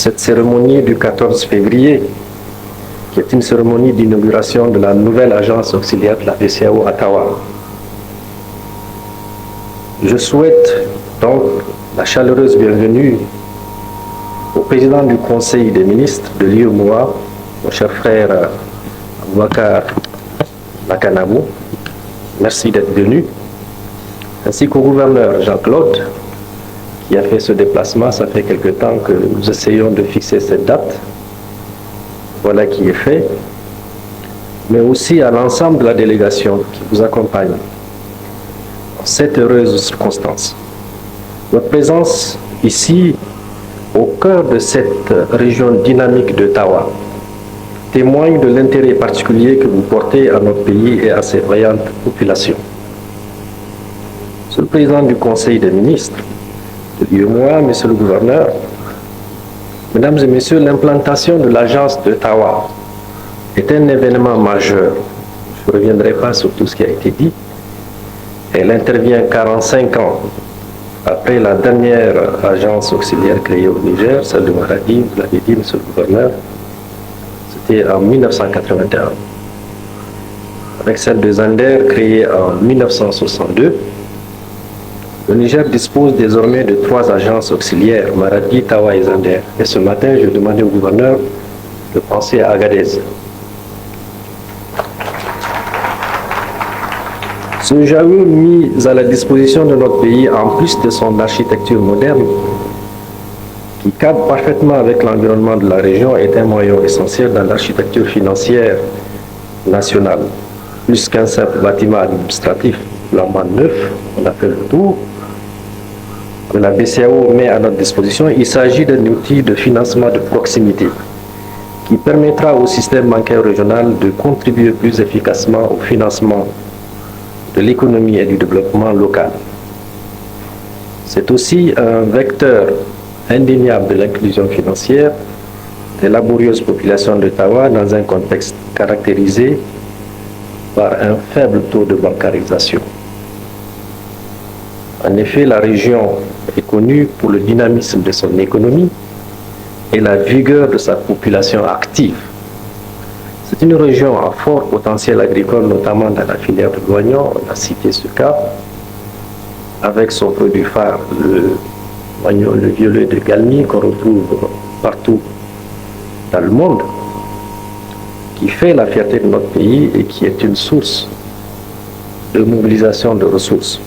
cette cérémonie du 14 février, qui est une cérémonie d'inauguration de la nouvelle agence auxiliaire de la BCEAO à Ottawa. Je souhaite donc la chaleureuse bienvenue au président du Conseil des ministres de l'UEMOA, mon cher frère Aboubakar Lakanabou. Merci d'être venu, ainsi qu'au gouverneur Jean-Claude, qui a fait ce déplacement. Ça fait quelque temps que nous essayons de fixer cette date. Voilà qui est fait. Mais aussi à l'ensemble de la délégation qui vous accompagne dans cette heureuse circonstance. Votre présence ici, au cœur de cette région dynamique de Tawa, témoigne de l'intérêt particulier que vous portez à notre pays et à ses vaillantes populations. Monsieur le Président du Conseil des ministres, de l'UEMOA, Monsieur le Gouverneur, Mesdames et Messieurs, l'implantation de l'agence de Tawa est un événement majeur. Je ne reviendrai pas sur tout ce qui a été dit. Elle intervient 45 ans après la dernière agence auxiliaire créée au Niger, celle de Maradi, vous l'avez dit, Monsieur le Gouverneur. C'était en 1981. Avec celle de Zander, créée en 1962, le Niger dispose désormais de 3 agences auxiliaires, Maradi, Tawa et Zander. Et ce matin, je demandais au gouverneur de penser à Agadez. Ce JAE mis à la disposition de notre pays, en plus de son architecture moderne, qui cadre parfaitement avec l'environnement de la région, est un moyen essentiel dans l'architecture financière nationale. Plus qu'un simple bâtiment administratif, flambant neuf, on a fait le tour, que la BCEAO met à notre disposition. Il s'agit d'un outil de financement de proximité qui permettra au système bancaire régional de contribuer plus efficacement au financement de l'économie et du développement local. C'est aussi un vecteur indéniable de l'inclusion financière des laborieuses populations d'Ottawa dans un contexte caractérisé par un faible taux de bancarisation. En effet, la région est connue pour le dynamisme de son économie et la vigueur de sa population active. C'est une région à fort potentiel agricole, notamment dans la filière de l'oignon, on a cité ce cas, avec son produit phare, l'oignon, le violet de Galmi, qu'on retrouve partout dans le monde, qui fait la fierté de notre pays et qui est une source de mobilisation de ressources.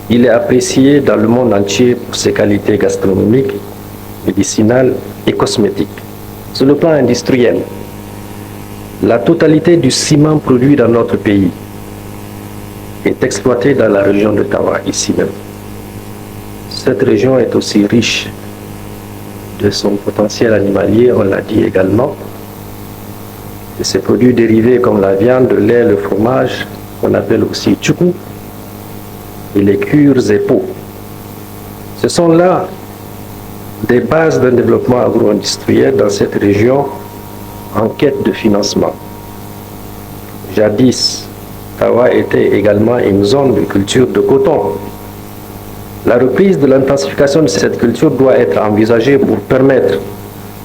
Il est apprécié dans le monde entier pour ses qualités gastronomiques, médicinales et cosmétiques. Sur le plan industriel, la totalité du ciment produit dans notre pays est exploitée dans la région de Tawa, ici même. Cette région est aussi riche de son potentiel animalier, on l'a dit également, de ses produits dérivés comme la viande, le lait, le fromage, qu'on appelle aussi tchoukou, et les cures et peaux. Ce sont là des bases d'un développement agro-industriel dans cette région en quête de financement. Jadis, Tawa était également une zone de culture de coton. La reprise de l'intensification de cette culture doit être envisagée pour permettre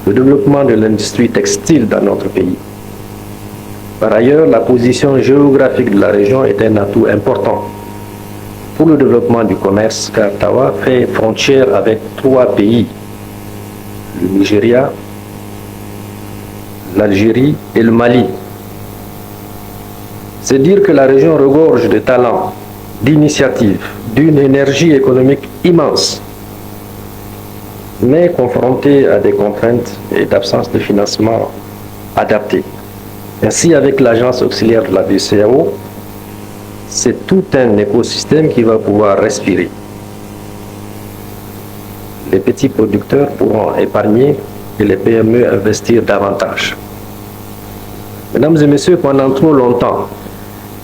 le développement de l'industrie textile dans notre pays. Par ailleurs, la position géographique de la région est un atout important pour le développement du commerce, car Tawa fait frontière avec 3 pays, le Nigeria, l'Algérie et le Mali. C'est dire que la région regorge de talents, d'initiatives, d'une énergie économique immense, mais confrontée à des contraintes et d'absence de financement adapté. Ainsi, avec l'agence auxiliaire de la BCEAO, c'est tout un écosystème qui va pouvoir respirer. Les petits producteurs pourront épargner et les PME investir davantage. Mesdames et messieurs, pendant trop longtemps,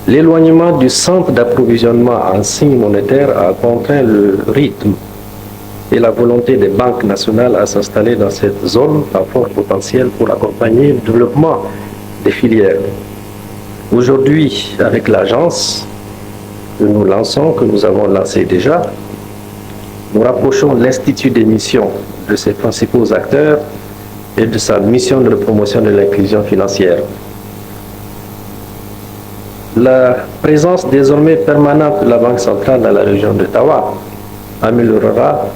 l'éloignement du centre d'approvisionnement en signes monétaires a contraint le rythme et la volonté des banques nationales à s'installer dans cette zone à fort potentiel pour accompagner le développement des filières. Aujourd'hui, avec l'agence que nous lançons, que nous avons lancée déjà, nous rapprochons l'Institut des missions de ses principaux acteurs et de sa mission de promotion de l'inclusion financière. La présence désormais permanente de la Banque centrale dans la région d'Ottawa améliorera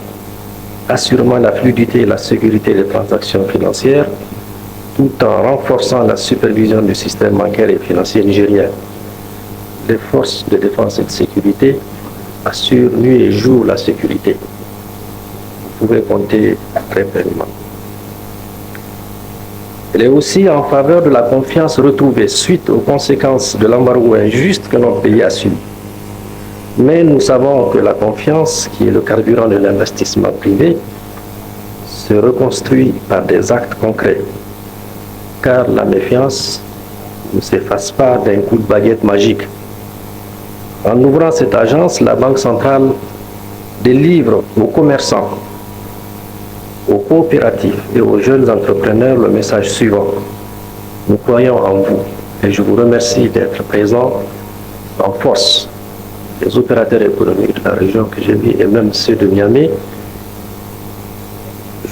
assurément la fluidité et la sécurité des transactions financières tout en renforçant la supervision du système bancaire et financier nigérien. Les forces de défense et de sécurité assurent nuit et jour la sécurité. Vous pouvez compter très pleinement. Elle est aussi en faveur de la confiance retrouvée suite aux conséquences de l'embargo injuste que notre pays a subi. Mais nous savons que la confiance, qui est le carburant de l'investissement privé, se reconstruit par des actes concrets. Car la méfiance ne s'efface pas d'un coup de baguette magique. En ouvrant cette agence, la Banque centrale délivre aux commerçants, aux coopératifs et aux jeunes entrepreneurs le message suivant. Nous croyons en vous et je vous remercie d'être présents en force. Les opérateurs économiques de la région que j'ai vus et même ceux de Niamey,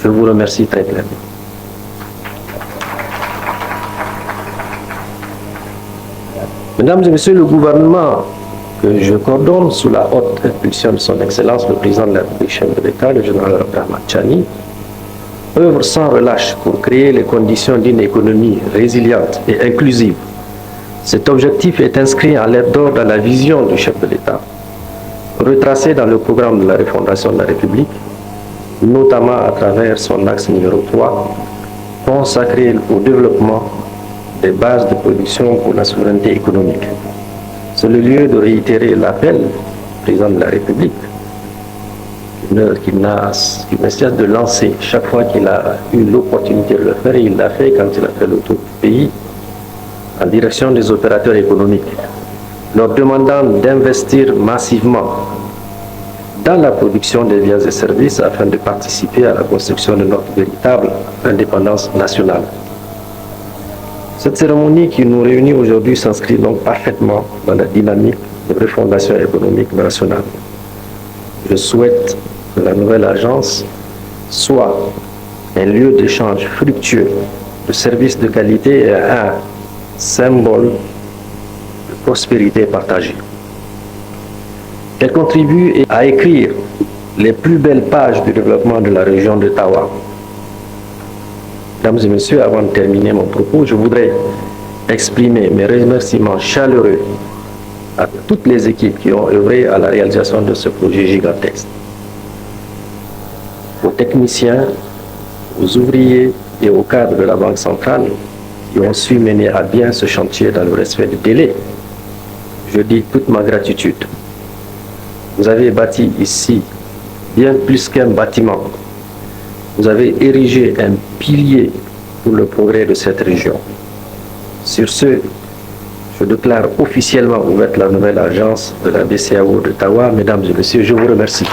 je vous remercie très pleinement. Mesdames et Messieurs, le gouvernement que je coordonne sous la haute impulsion de son Excellence, le président de la République, chef de l'État, le général Abdrahmane Tchiani, œuvre sans relâche pour créer les conditions d'une économie résiliente et inclusive. Cet objectif est inscrit en lettres d'or dans la vision du chef de l'État, retracée dans le programme de la refondation de la République, notamment à travers son axe numéro 3, consacré au développement des bases de production pour la souveraineté économique. C'est le lieu de réitérer l'appel du président de la République qu'il ne cesse de lancer chaque fois qu'il a eu l'opportunité de le faire, et il l'a fait quand il a fait le tour du pays en direction des opérateurs économiques, leur demandant d'investir massivement dans la production des biens et services afin de participer à la construction de notre véritable indépendance nationale. Cette cérémonie qui nous réunit aujourd'hui s'inscrit donc parfaitement dans la dynamique de refondation économique nationale. Je souhaite que la nouvelle agence soit un lieu d'échange fructueux, de services de qualité et un symbole de prospérité partagée. Qu'elle contribue à écrire les plus belles pages du développement de la région d'Ottawa. Mesdames et Messieurs, avant de terminer mon propos, je voudrais exprimer mes remerciements chaleureux à toutes les équipes qui ont œuvré à la réalisation de ce projet gigantesque. Aux techniciens, aux ouvriers et aux cadres de la Banque centrale qui ont su mener à bien ce chantier dans le respect du délai. Je dis toute ma gratitude. Vous avez bâti ici bien plus qu'un bâtiment. Vous avez érigé un pilier pour le progrès de cette région. Sur ce, je déclare officiellement ouverte la nouvelle agence de la BCEAO d'Ottawa. Mesdames et Messieurs, je vous remercie.